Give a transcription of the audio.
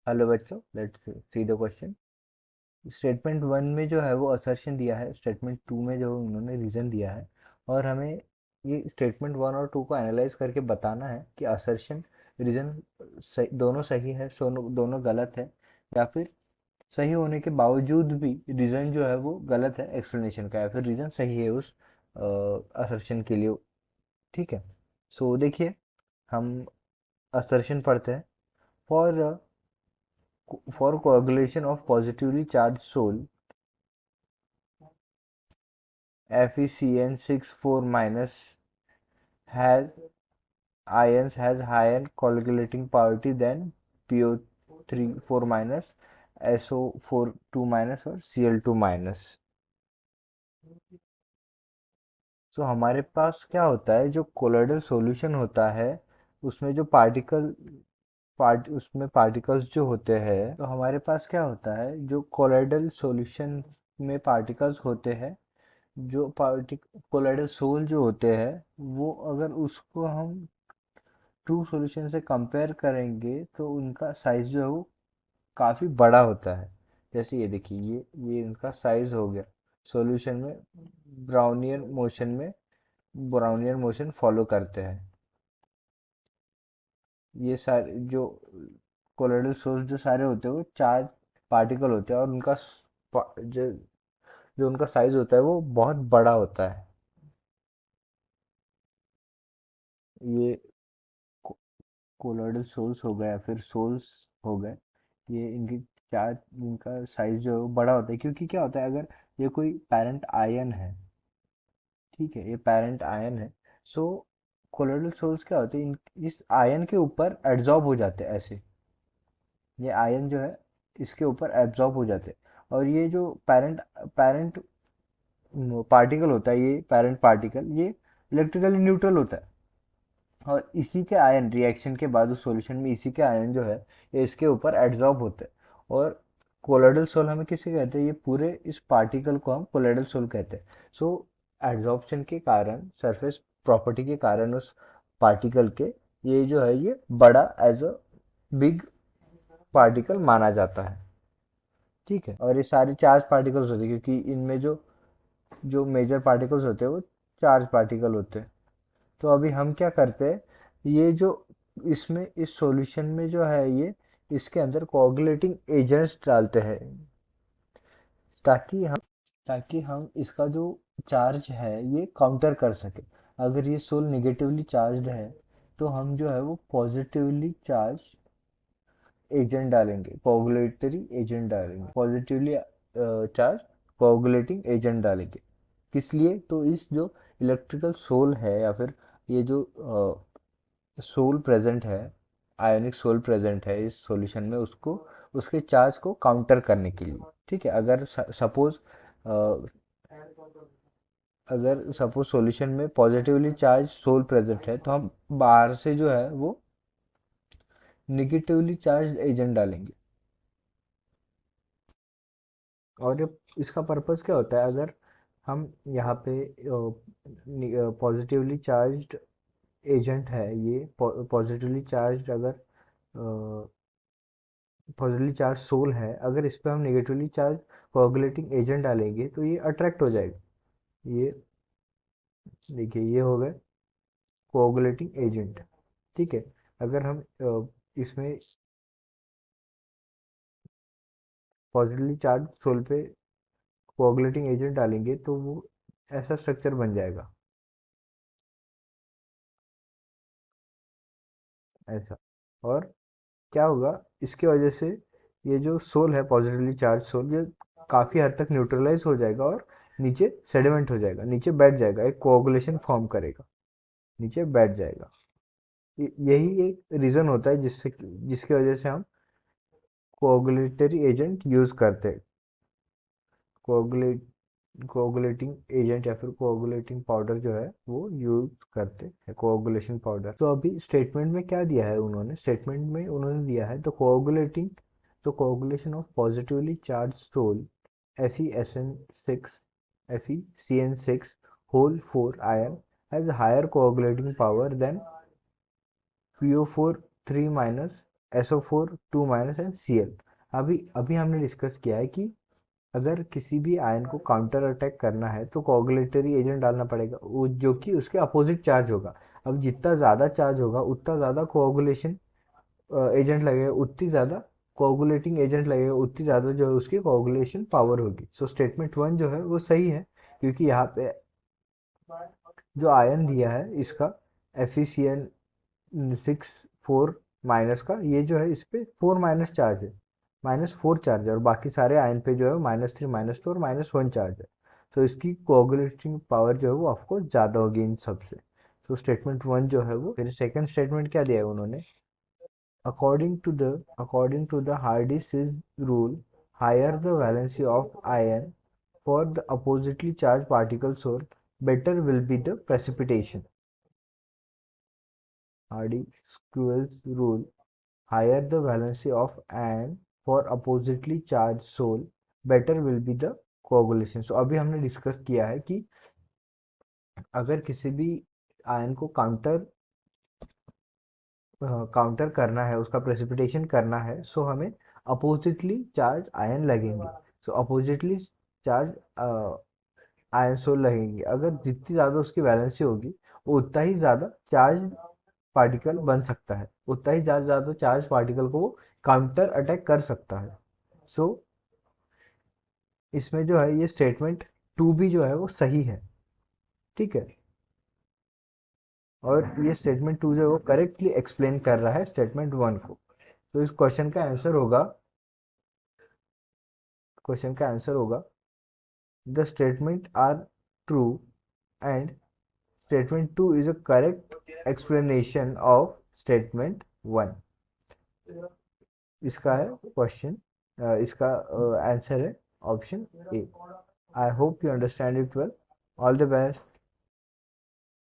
Hello बच्चों, let's see the question. Statement one में जो है वो असर्शन दिया है, स्टेटमेंट टू में जो उन्होंने रीजन दिया है, और हमें ये स्टेटमेंट वन और टू को एनालाइज करके बताना है कि असर्शन रीजन दोनों सही है, दोनों गलत है, या फिर सही होने के बावजूद भी रीजन जो है वो गलत है एक्सप्लेनेशन का, या फिर रीजन सही है उस असर्शन के लिए। ठीक है। सो देखिए, हम असर्शन पढ़ते हैं। For coagulation of positively charged soul, FeCN64 minus has has higher coagulating poverty than PO34 minus, SO42 minus और Cl2 minus। तो हमारे पास क्या होता है, जो कोलोइडल सॉल्यूशन होता है उसमें जो उसमें पार्टिकल्स जो होते हैं, तो हमारे पास क्या होता है, जो कोलोइडल सॉल्यूशन में पार्टिकल्स होते हैं, जो पार्टिक कोलाइडल सोल जो होते हैं, वो अगर उसको हम ट्रू सॉल्यूशन से कंपेयर करेंगे तो उनका साइज जो है वो काफ़ी बड़ा होता है। जैसे ये देखिए, ये इनका साइज हो गया सॉल्यूशन में, ब्राउनियर मोशन में, ब्राउनियर मोशन फॉलो करते हैं। ये सारे जो कोलोइडल सोल्स जो सारे होते हैं वो चार पार्टिकल होते हैं, और उनका जो जो उनका साइज होता है वो बहुत बड़ा होता है। ये कोलोइडल सोल्स हो गए या फिर सोल्स हो गए, ये इनकी चार, इनका साइज जो है वो बड़ा होता है, क्योंकि क्या होता है, अगर ये कोई पेरेंट आयन है, ठीक है, ये पेरेंट आयन है, सो कोलोइडल सोल्स क्या होते हैं, इस आयन के ऊपर एड्जॉर्ब हो जाते हैं ऐसे। ये आयन जो है इसके ऊपर एब्जॉर्ब हो जाते हैं, और ये जो पेरेंट पेरेंट पार्टिकल होता है, ये पेरेंट पार्टिकल ये इलेक्ट्रिकली न्यूट्रल होता है, और इसी के आयन रिएक्शन के बाद उस सॉल्यूशन में इसी के आयन जो है ये इसके ऊपर एड्सॉर्ब होते हैं। और कोलोइडल सोल हमें किसे कहते हैं, ये पूरे इस पार्टिकल को हम कोलोइडल सोल कहते हैं। सो एड्सॉर्प्शन के कारण, सरफेस प्रॉपर्टी के कारण उस पार्टिकल के, ये जो है ये बड़ा एज अ बिग पार्टिकल माना जाता है। ठीक है, और ये सारे चार्ज पार्टिकल्स होते हैं, क्योंकि इनमें जो जो मेजर पार्टिकल्स होते हैं वो चार्ज पार्टिकल होते हैं। तो अभी हम क्या करते हैं, ये जो इसमें इस सॉल्यूशन में जो है ये इसके अंदर कोआगुलेटिंग एजेंट्स डालते हैं, ताकि हम ताकि हम इसका जो चार्ज है ये काउंटर कर सके। अगर ये सोल निगेटिवली चार्ज्ड है तो हम जो है वो पॉजिटिवली चार्ज एजेंट डालेंगे, कोआगुलेटरी एजेंट डालेंगे, पॉजिटिवली चार्ज कोआगुलेटिंग एजेंट डालेंगे। किस लिए, तो इस जो इलेक्ट्रिकल सोल है, या फिर ये जो सोल प्रेजेंट है, आयोनिक सोल प्रेजेंट है इस सॉल्यूशन में, उसको उसके चार्ज को काउंटर करने के लिए। ठीक है, अगर सपोज सॉल्यूशन में पॉजिटिवली चार्ज सोल प्रेजेंट है, तो हम बाहर से जो है वो निगेटिवली चार्ज एजेंट डालेंगे। और ये इसका पर्पस क्या होता है, अगर हम यहाँ पे पॉजिटिवली चार्ज्ड एजेंट है, ये पॉजिटिवली चार्ज, अगर पॉजिटिवली चार्ज सोल है, अगर इस पे हम नेगेटिवली चार्ज कोआगुलेटिंग एजेंट डालेंगे तो ये अट्रैक्ट हो जाएगा। ये देखिए, ये हो गए कोआगुलेटिंग एजेंट। ठीक है, अगर हम इसमें पॉजिटिवली चार्ज सोल पे कोआगुलेटिंग एजेंट डालेंगे तो वो ऐसा स्ट्रक्चर बन जाएगा, ऐसा। और क्या होगा, इसके वजह से ये जो सोल है, पॉजिटिवली चार्ज सोल, ये काफ़ी हद तक न्यूट्रलाइज हो जाएगा, और नीचे सेडिमेंट हो जाएगा, नीचे बैठ जाएगा, एक कोआगुलेशन फॉर्म करेगा, नीचे बैठ जाएगा। यही एक रीज़न होता है जिससे जिसकी वजह से हम कोआगुलेटरी एजेंट यूज़ करते हैं, कोआगुलेट कोआगुलेटिंग एजेंट या फिर कोआगुलेटिंग पाउडर जो है वो यूज करते हैं, कोआगुलेशन पाउडर। तो अभी स्टेटमेंट में क्या दिया है उन्होंने, स्टेटमेंट में उन्होंने दिया है the coagulation of positively charge sol FeSN6 FeCN6 whole 4 ion has higher coagulating power than PO4 3 minus SO4 2 minus and Cl। अभी अभी हमने डिस्कस किया है कि अगर किसी भी आयन को काउंटर अटैक करना है तो कोगुलेटरी एजेंट डालना पड़ेगा, वो जो कि उसके अपोजिट चार्ज होगा। अब जितना ज़्यादा चार्ज होगा उतना ज़्यादा कोगुलेशन एजेंट लगेगा, उतनी ज़्यादा कोगुलेटिंग एजेंट लगेगा, उतनी ज़्यादा जो है उसकी कोगुलेशन पावर होगी। सो स्टेटमेंट वन जो है वो सही है, क्योंकि यहाँ पे जो आयन दिया है इसका FeCl6 4 माइनस का, ये जो है इस पे 4 माइनस चार्ज है, -4 चार्ज है, और बाकी सारे आयन पे जो है -3 -2 और -1 चार्ज है। तो इसकी कोगुलेटिंग पावर जो है वो ऑफकोर्स ज़्यादा होगी इन सबसे। तो स्टेटमेंट वन जो है वो, फिर सेकंड स्टेटमेंट क्या दिया है उन्होंने, according to the Hardy's rule, higher the valency of ion for the oppositely charged particle source, better will be the precipitation. Hardy-Squirrel's rule, higher the valency of ion for oppositely charged soul, better will be the coagulation. So अभी हमने discuss किया है कि अगर किसी भी ion को counter करना है, उसका प्रेसिपिटेशन करना है, सो हमें अपोजिटली चार्ज आयन लगेंगे। सो अपोजिटली चार्ज आयन सोल लगेंगे। अगर जितनी ज़्यादा उसकी वैलेंसी होगी वो उतना ही ज़्यादा चार्ज पार्टिकल बन सकता है, उतना ही ज़्यादा चार्ज पार्टिकल को वो काउंटर अटैक कर सकता है। सो इसमें जो है ये स्टेटमेंट टू भी जो है वो सही है, ठीक है। और ये स्टेटमेंट टू जो है वो करेक्टली एक्सप्लेन कर रहा है स्टेटमेंट वन को। तो इस क्वेश्चन का आंसर होगा the statement are true and statement two is a correct explanation of statement one. इसका है क्वेश्चन, इसका आंसर है option A. I hope you understand it well. All the best.